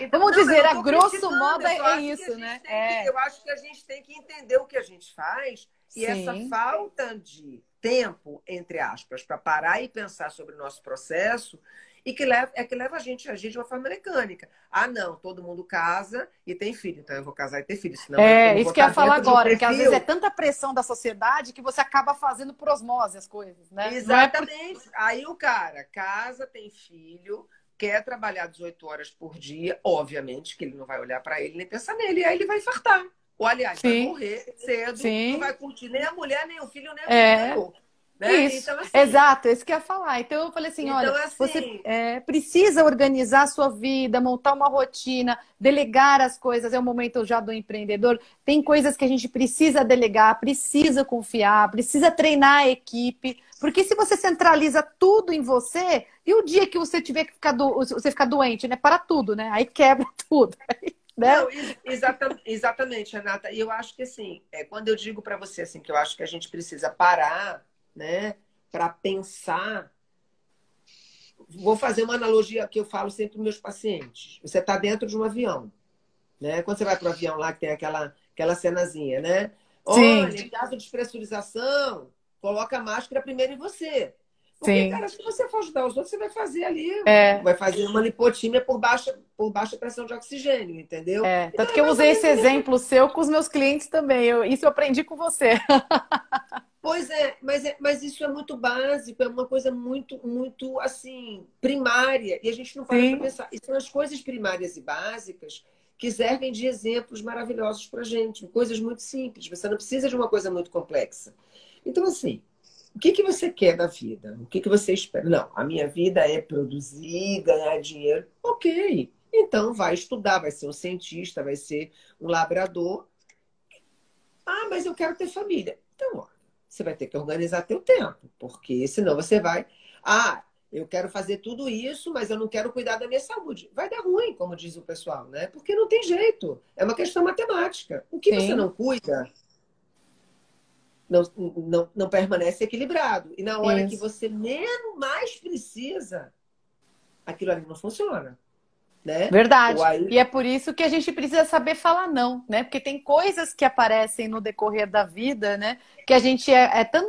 Então, Vamos não, eu dizer, não a estou grosso criticando, modo eu só é acho que a isso, gente né? tem que. Eu acho que a gente tem que entender o que a gente faz e essa Sim. falta de tempo, entre aspas, para parar e pensar sobre o nosso processo e que leva a gente a agir de uma forma mecânica. Ah, não, todo mundo casa e tem filho, então eu vou casar e ter filho, senão eu É, não vou isso que eu ia estar falar dentro de um agora, porque às vezes é perfil. tanta pressão da sociedade que você acaba fazendo por osmose as coisas, né? Não é por... Exatamente. Aí o cara casa, tem filho, quer trabalhar 18 horas por dia, obviamente que ele não vai olhar para ele nem pensar nele, e aí ele vai infartar. Ou, aliás, vai Sim, morrer cedo, não sim, vai curtir nem a mulher, nem o filho, nem a vida, nem é. o outro. Né? Isso, Então, assim, exato, isso que eu ia falar. Então eu falei assim, então, olha, você assim, precisa organizar a sua vida, montar uma rotina, delegar as coisas. É o momento já do empreendedor. Tem coisas que a gente precisa delegar, precisa confiar, precisa treinar a equipe. Porque se você centraliza tudo em você, e o dia que você tiver que ficar você ficar doente, né? Para tudo, né? Aí quebra tudo, né? não, exatamente, Renata. E eu acho que assim, quando eu digo para você assim que eu acho que a gente precisa parar, né, para pensar. Vou fazer uma analogia que eu falo sempre para meus pacientes. Você está dentro de um avião, né? Quando você vai para o avião lá que tem aquela cenazinha, né? Sim, Olha, em caso de despressurização, coloca a máscara primeiro em você. Porque, sim. cara, se você for ajudar os outros, você vai fazer ali, É. vai fazer uma lipotímia por baixa pressão de oxigênio, entendeu? Então Tanto é que eu mais ou usei esse menos a mesma. exemplo seu com os meus clientes também. Isso eu aprendi com você. Pois mas isso é muito básico, é uma coisa muito assim, primária, e a gente não para para Sim, pensar. E são as coisas primárias e básicas que servem de exemplos maravilhosos para a gente, coisas muito simples, você não precisa de uma coisa muito complexa. Então, assim, o que você quer da vida? O que você espera? Não, a minha vida é produzir, ganhar dinheiro. Ok, então vai estudar, vai ser um cientista, vai ser um labrador. Ah, mas eu quero ter família. Então, ó, você vai ter que organizar teu tempo, porque senão você vai. Ah, eu quero fazer tudo isso, mas eu não quero cuidar da minha saúde. Vai dar ruim, como diz o pessoal, né? Porque não tem jeito. É uma questão matemática. O que você sim, não cuida não permanece equilibrado. E na hora que isso. você menos mais precisa, aquilo ali não funciona, né? Ou Verdade. aí. E é por isso que a gente precisa saber falar não, né? Porque tem coisas que aparecem no decorrer da vida, né? Que a gente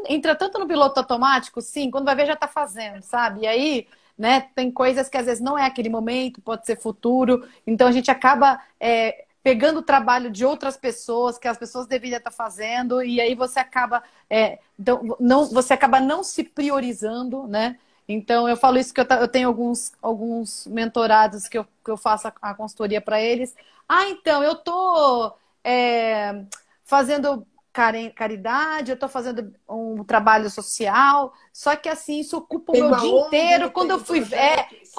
entra tanto no piloto automático, sim, quando vai ver já tá fazendo, sabe? E aí, né, tem coisas que às vezes não é aquele momento, pode ser futuro. Então a gente acaba pegando o trabalho de outras pessoas, que as pessoas deveriam estar fazendo, e aí você acaba, você acaba não se priorizando, né? Então, eu falo isso que eu tenho alguns mentorados que eu faço a consultoria para eles. Ah, então, eu estou fazendo caridade, eu estou fazendo um trabalho social, só que assim, isso ocupa o Tem meu uma dia inteiro. ONG, tem um projeto. Sim.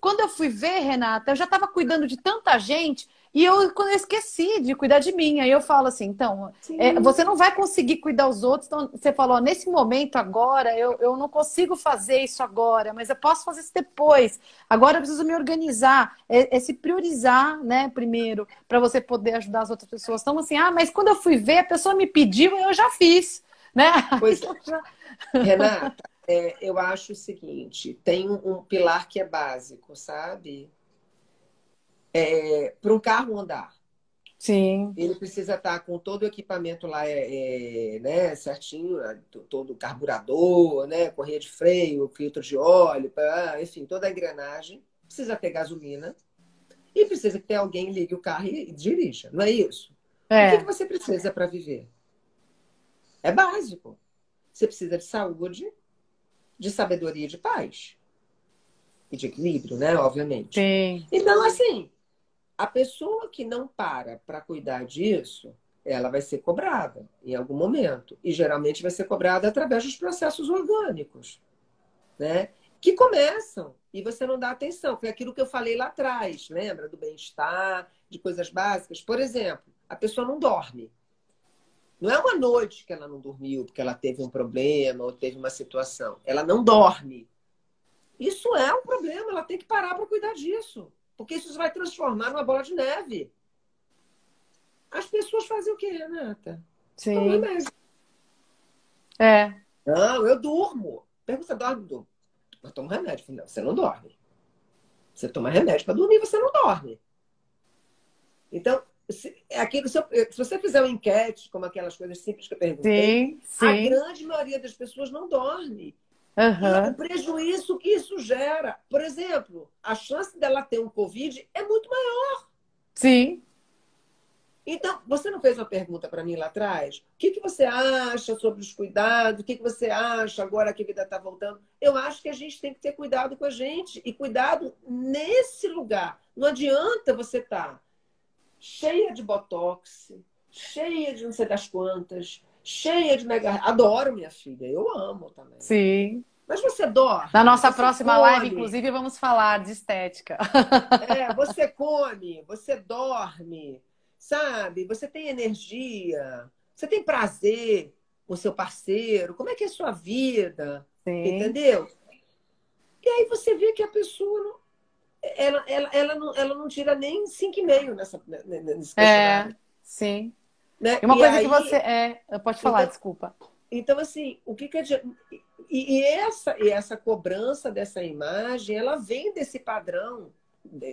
Quando eu fui ver, Renata, eu já estava cuidando de tanta gente e quando eu esqueci de cuidar de mim. Aí eu falo assim, então, Sim. você não vai conseguir cuidar dos outros. Então, você falou, ó, nesse momento agora, eu não consigo fazer isso agora, mas eu posso fazer isso depois. Agora eu preciso me organizar, se priorizar, né, primeiro, para você poder ajudar as outras pessoas. Então, assim, mas quando eu fui ver, a pessoa me pediu e eu já fiz, né? Pois é. Renata, eu acho o seguinte: tem um pilar que é básico, sabe? Para um carro andar, Sim. Ele precisa estar com todo o equipamento lá né, certinho, todo o carburador, né, correia de freio, filtro de óleo, enfim, toda a engrenagem. Precisa ter gasolina e precisa que tenha alguém ligue o carro e dirija, não é isso? O que É. você precisa para viver? É básico. Você precisa de saúde, de sabedoria e de paz. E de equilíbrio, né? Obviamente. Sim. Então, assim, a pessoa que não para cuidar disso, ela vai ser cobrada em algum momento. E geralmente vai ser cobrada através dos processos orgânicos, né? Que começam e você não dá atenção. Foi aquilo que eu falei lá atrás, lembra? Do bem-estar, de coisas básicas. Por exemplo, a pessoa não dorme. Não é uma noite que ela não dormiu porque ela teve um problema ou teve uma situação. Ela não dorme. Isso é um problema, ela tem que parar para cuidar disso. Porque isso vai transformar numa bola de neve. As pessoas fazem o quê, Renata? Tomam Sim. remédio. É. Não, eu durmo. Pergunta, você dorme? Durmo. Eu tomo remédio. Não, você não dorme. Você toma remédio para dormir, você não dorme. Então, se você fizer uma enquete, como aquelas coisas simples que eu perguntei, Sim. a Sim. grande maioria das pessoas não dorme. E o Aham. prejuízo que isso gera. Por exemplo, a chance dela ter um Covid é muito maior. Sim. Então, você não fez uma pergunta para mim lá atrás? O que você acha sobre os cuidados? O que você acha agora que a vida está voltando? Eu acho que a gente tem que ter cuidado com a gente. E cuidado nesse lugar. Não adianta você estar cheia de botox, cheia de não sei das quantas, cheia de mega. Adoro minha filha, eu amo também. Sim. Mas você Na dorme, nossa você próxima live, come, inclusive, vamos falar de estética. você come, você dorme, sabe? Você tem energia, você tem prazer com o seu parceiro, como é que é a sua vida? Sim. Entendeu? E aí você vê que a pessoa não, ela não tira nem 5,5 nesse É. questionário. Sim. Né? E uma E coisa que você. aí, É. Pode falar, então, desculpa. então assim, o que que adianta? E essa cobrança dessa imagem, ela vem desse padrão,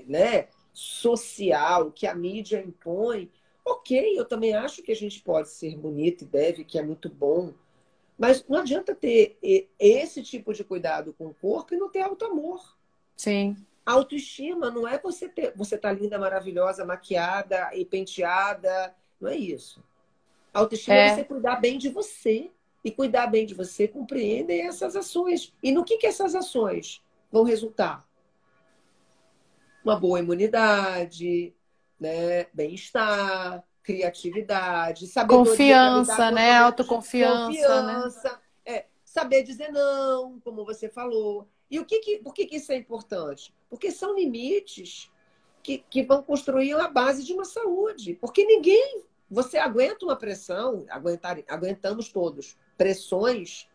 né, social que a mídia impõe. Ok, eu também acho que a gente pode ser bonito e deve, que é muito bom, mas não adianta ter esse tipo de cuidado com o corpo e não ter auto-amor. Sim. Autoestima não é você tá linda, maravilhosa, maquiada e penteada, não é isso. Autoestima é você É. cuidar bem de você. E cuidar bem de você compreendem essas ações. E no que essas ações vão resultar? Uma boa imunidade, né? Bem-estar, criatividade, sabedoria para lidar Confiança, com os né? momentos de Autoconfiança, né? confiança, saber dizer não, como você falou. E por que isso é importante? Porque são limites que vão construir a base de uma saúde. Porque ninguém. Você aguenta uma pressão, aguentamos todos, pressões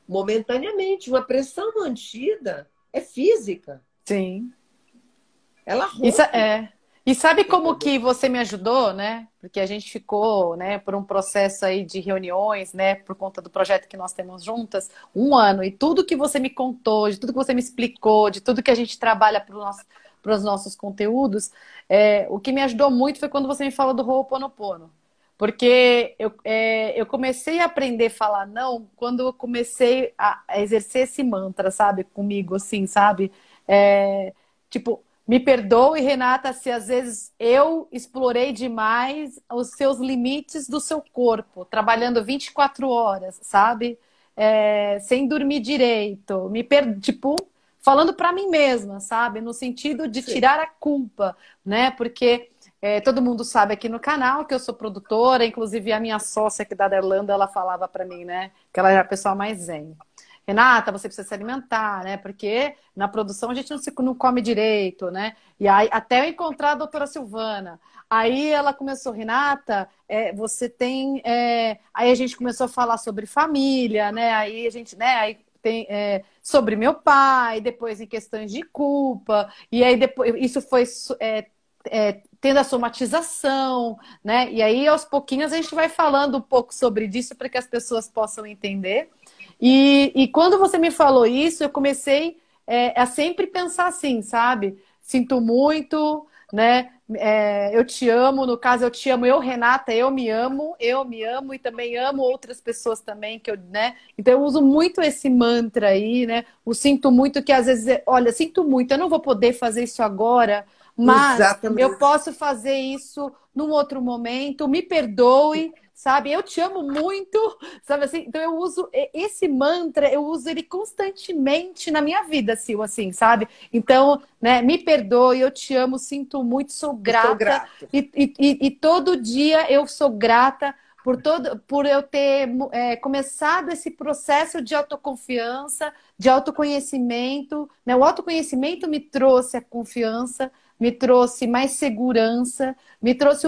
momentaneamente. Uma pressão mantida é física. Sim. Ela Isso rompe. é. E sabe como Entendeu? que você me ajudou, né? Porque a gente ficou, né, por um processo aí de reuniões, né, por conta do projeto que nós temos juntas, um ano. E tudo que você me contou, de tudo que você me explicou, de tudo que a gente trabalha para os nossos conteúdos, o que me ajudou muito foi quando você me falou do Ho'oponopono. Porque eu comecei a aprender a falar não quando eu comecei a exercer esse mantra, sabe? Comigo, assim, sabe? Tipo, me perdoe, Renata, se às vezes eu explorei demais os seus limites do seu corpo, trabalhando 24 horas, sabe? Sem dormir direito, tipo, falando para mim mesma, sabe? No sentido de Sim. tirar a culpa, né? Porque todo mundo sabe aqui no canal que eu sou produtora, inclusive a minha sócia aqui da Irlanda, ela falava para mim, né? Que ela era a pessoa mais zen. Renata, você precisa se alimentar, né? Porque na produção a gente não come direito, né? E aí, até eu encontrar a doutora Silvana. Aí ela começou, Renata, você tem. Aí a gente começou a falar sobre família, né? Aí a gente, né? Aí tem sobre meu pai, depois em questões de culpa, e aí depois isso foi tendo a somatização, né? E aí aos pouquinhos a gente vai falando um pouco sobre isso para que as pessoas possam entender. E quando você me falou isso, eu comecei a sempre pensar assim, sabe? Sinto muito, né? eu te amo, no caso, eu te amo, eu, Renata, eu me amo e também amo outras pessoas também, que eu, né? Então eu uso muito esse mantra aí, né? O sinto muito, que às vezes, olha, sinto muito, eu não vou poder fazer isso agora, mas eu Exatamente. posso fazer isso num outro momento, me perdoe, sabe? Eu te amo muito, sabe assim? Então eu uso esse mantra, eu uso ele constantemente na minha vida, Sil, assim, sabe? Então, né, me perdoe, eu te amo, sinto muito, sou Eu sou grata grato. e todo dia eu sou grata por eu ter começado esse processo de autoconfiança, de autoconhecimento, né? O autoconhecimento me trouxe a confiança, me trouxe mais segurança, me trouxe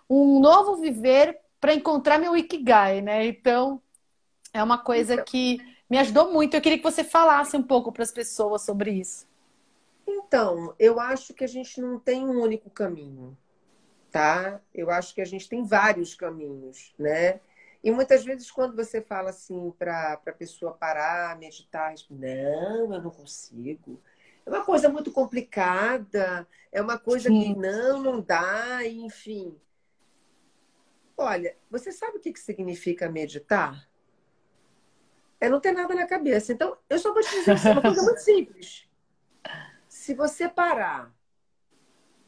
um novo viver para encontrar meu Ikigai, né? Então, é uma coisa que me ajudou muito. Eu queria que você falasse um pouco para as pessoas sobre isso. Então, eu acho que a gente não tem um único caminho, tá? Eu acho que a gente tem vários caminhos, né? E muitas vezes, quando você fala assim para a pessoa parar, meditar, não, eu não consigo. É uma coisa muito complicada, é uma coisa que Sim, não dá, enfim. Olha, você sabe o que significa meditar? É não ter nada na cabeça. Então, eu só vou te dizer assim, uma coisa muito simples. Se você parar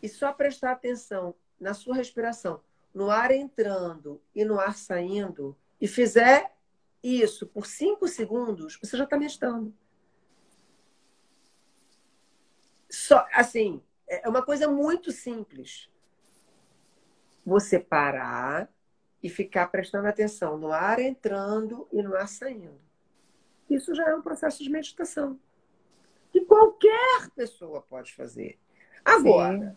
e só prestar atenção na sua respiração, no ar entrando e no ar saindo, e fizer isso por 5 segundos, você já está meditando. Só, assim, é uma coisa muito simples. Você parar e ficar prestando atenção no ar entrando e no ar saindo. Isso já é um processo de meditação. Que qualquer pessoa pode fazer. Agora, sim.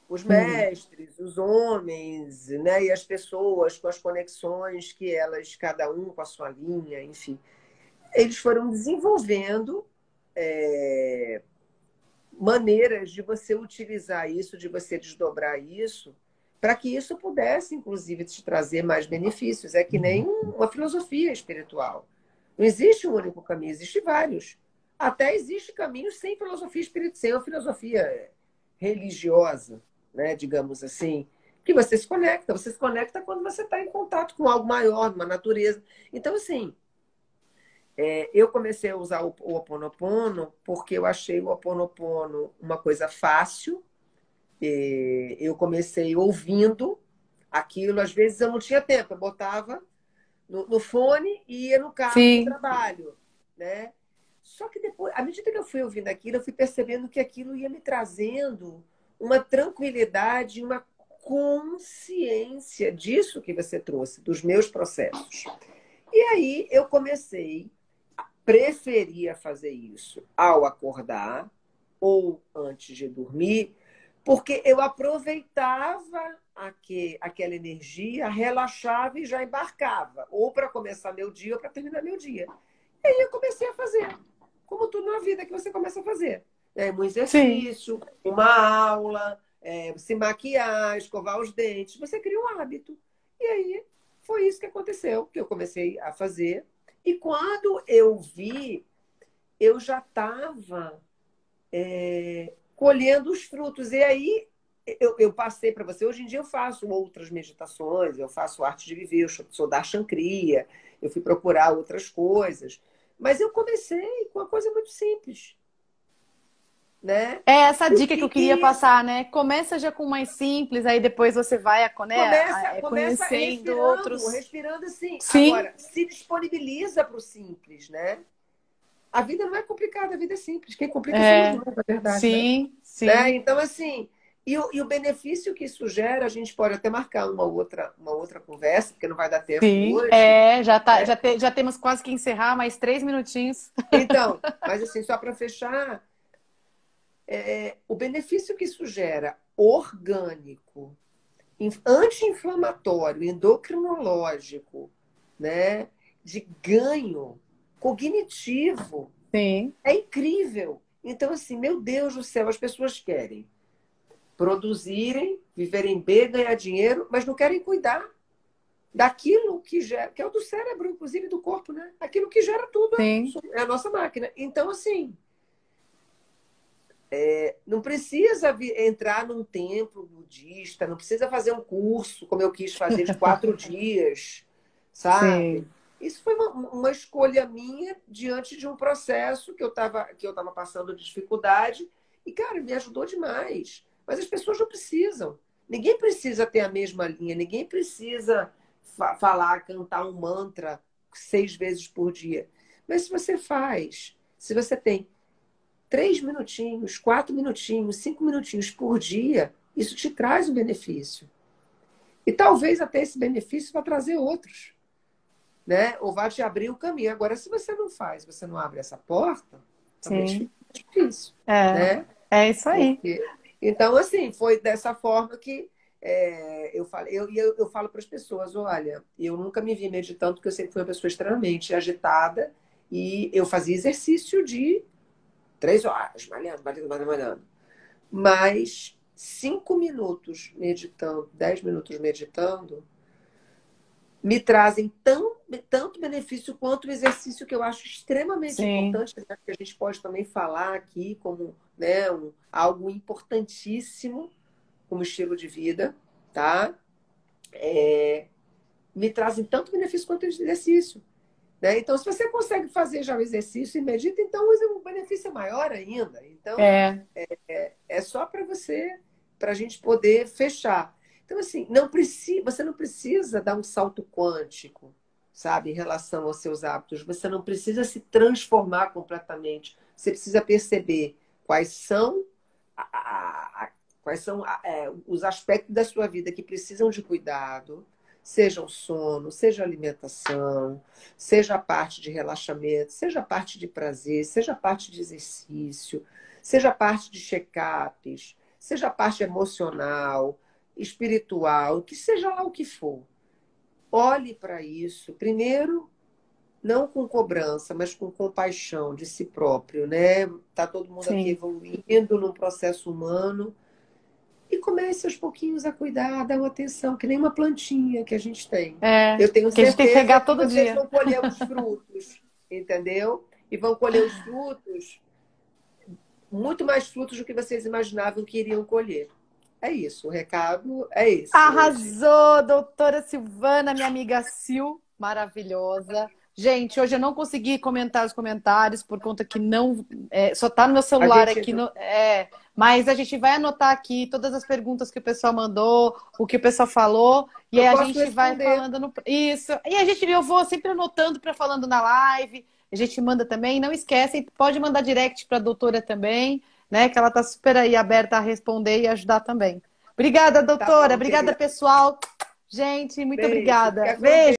os Hum. mestres, os homens, né, e as pessoas com as conexões que elas, cada um com a sua linha, enfim, eles foram desenvolvendo maneiras de você utilizar isso, de você desdobrar isso, para que isso pudesse, inclusive, te trazer mais benefícios. É que nem uma filosofia espiritual. Não existe um único caminho, existe vários. Até existe caminhos sem filosofia espiritual, sem uma filosofia religiosa, né, digamos assim, que você se conecta. Você se conecta quando você está em contato com algo maior, uma natureza. Então, assim, eu comecei a usar o Ho Oponopono porque eu achei o Ho Oponopono uma coisa fácil. Eu comecei ouvindo aquilo, às vezes eu não tinha tempo, eu botava no fone e ia no carro para o Sim, trabalho, né? Só que depois, à medida que eu fui ouvindo aquilo, eu fui percebendo que aquilo ia me trazendo uma tranquilidade, uma consciência disso que você trouxe, dos meus processos. E aí eu comecei, preferia fazer isso ao acordar ou antes de dormir, porque eu aproveitava aquela energia, relaxava e já embarcava, ou para começar meu dia ou para terminar meu dia. E aí eu comecei a fazer, como tudo na vida que você começa a fazer. Um sim. exercício, uma aula, se maquiar, escovar os dentes. Você cria um hábito. E aí foi isso que aconteceu, que eu comecei a fazer. E quando eu vi, eu já estava colhendo os frutos. E aí eu passei para você. Hoje em dia eu faço outras meditações, eu faço arte de viver, eu sou da Chancria, eu fui procurar outras coisas. Mas eu comecei com uma coisa muito simples, né? É essa dica que eu queria E passar, né? Começa já com o mais simples, aí depois você vai, né, começa conhecendo respirando, outros. respirando assim. Sim, Agora, se disponibiliza para o simples, né? A vida não é complicada, a vida é simples. Quem complica somos é, nós, na verdade, né? sim, sim, Então, assim, e o benefício que isso gera, a gente pode até marcar uma outra conversa, porque não vai dar tempo sim. hoje, É, né? já temos quase que encerrar, mais 3 minutinhos. Então, mas assim, só para fechar, o benefício que isso gera, orgânico, anti-inflamatório, endocrinológico, né? De ganho cognitivo, Sim, é incrível. Então, assim, meu Deus do céu, as pessoas querem produzirem, viverem bem, ganhar dinheiro, mas não querem cuidar daquilo que gera, que é o do cérebro, inclusive do corpo, né? Aquilo que gera tudo sim. é a nossa máquina. Então, assim, Não precisa entrar num templo budista, não precisa fazer um curso, como eu quis fazer, de 4 dias, sabe? Sim, Isso foi uma escolha minha diante de um processo que eu tava passando de dificuldade e, cara, me ajudou demais. Mas as pessoas não precisam. Ninguém precisa ter a mesma linha, ninguém precisa falar, cantar um mantra 6 vezes por dia. Mas se você faz, se você tem 3 minutinhos, 4 minutinhos, 5 minutinhos por dia, isso te traz um benefício. E talvez até esse benefício vá trazer outros, né? Ou vá te abrir o caminho. Agora, se você não faz, você não abre essa porta, talvez sim. fique mais difícil, É, né? é isso aí. Então, assim, foi dessa forma que eu falo para as pessoas, olha, eu nunca me vi meditando, porque eu sempre fui uma pessoa extremamente agitada e eu fazia exercício de 3 horas, malhando, malhando, malhando, malhando. Mas 5 minutos meditando, 10 minutos meditando, me trazem tanto benefício quanto o exercício que eu acho extremamente Sim. importante, né, que a gente pode também falar aqui como, né, algo importantíssimo como estilo de vida, tá? Me trazem tanto benefício quanto o exercício. Né? Então, se você consegue fazer já o exercício e medita, então o benefício é maior ainda. Então, É, é só para você, para a gente poder fechar. Então, assim, não precisa, você não precisa dar um salto quântico, sabe, em relação aos seus hábitos. Você não precisa se transformar completamente. Você precisa perceber quais são, quais são os aspectos da sua vida que precisam de cuidado, seja o sono, seja a alimentação, seja a parte de relaxamento, seja a parte de prazer, seja a parte de exercício, seja a parte de check-ups, seja a parte emocional, espiritual, que seja lá o que for. Olhe para isso, primeiro, não com cobrança, mas com compaixão de si próprio, né? Tá todo mundo aqui sim. evoluindo num processo humano e comece aos pouquinhos a cuidar, a dar uma atenção, que nem uma plantinha que a gente tem. É, Eu tenho que a gente tem que certeza regar que todo vocês dia. vão colher os frutos, entendeu? E vão colher os frutos, muito mais frutos do que vocês imaginavam que iriam colher. É isso, o recado é esse hoje. Arrasou, doutora Silvana, minha amiga Sil, maravilhosa. Gente, hoje eu não consegui comentar os comentários por conta que não só tá no meu A celular gente aqui mas a gente vai anotar aqui todas as perguntas que o pessoal mandou, o que o pessoal falou e eu aí a posso gente vai responder. falando no isso. E eu vou sempre anotando para falando na live. A gente manda também, não esquecem, pode mandar direct para a doutora também, né, que ela tá super aí aberta a responder e ajudar também. Obrigada, Tá doutora. bom, Obrigada, querida. pessoal. Gente, muito Beijo. obrigada. Fica com Beijo.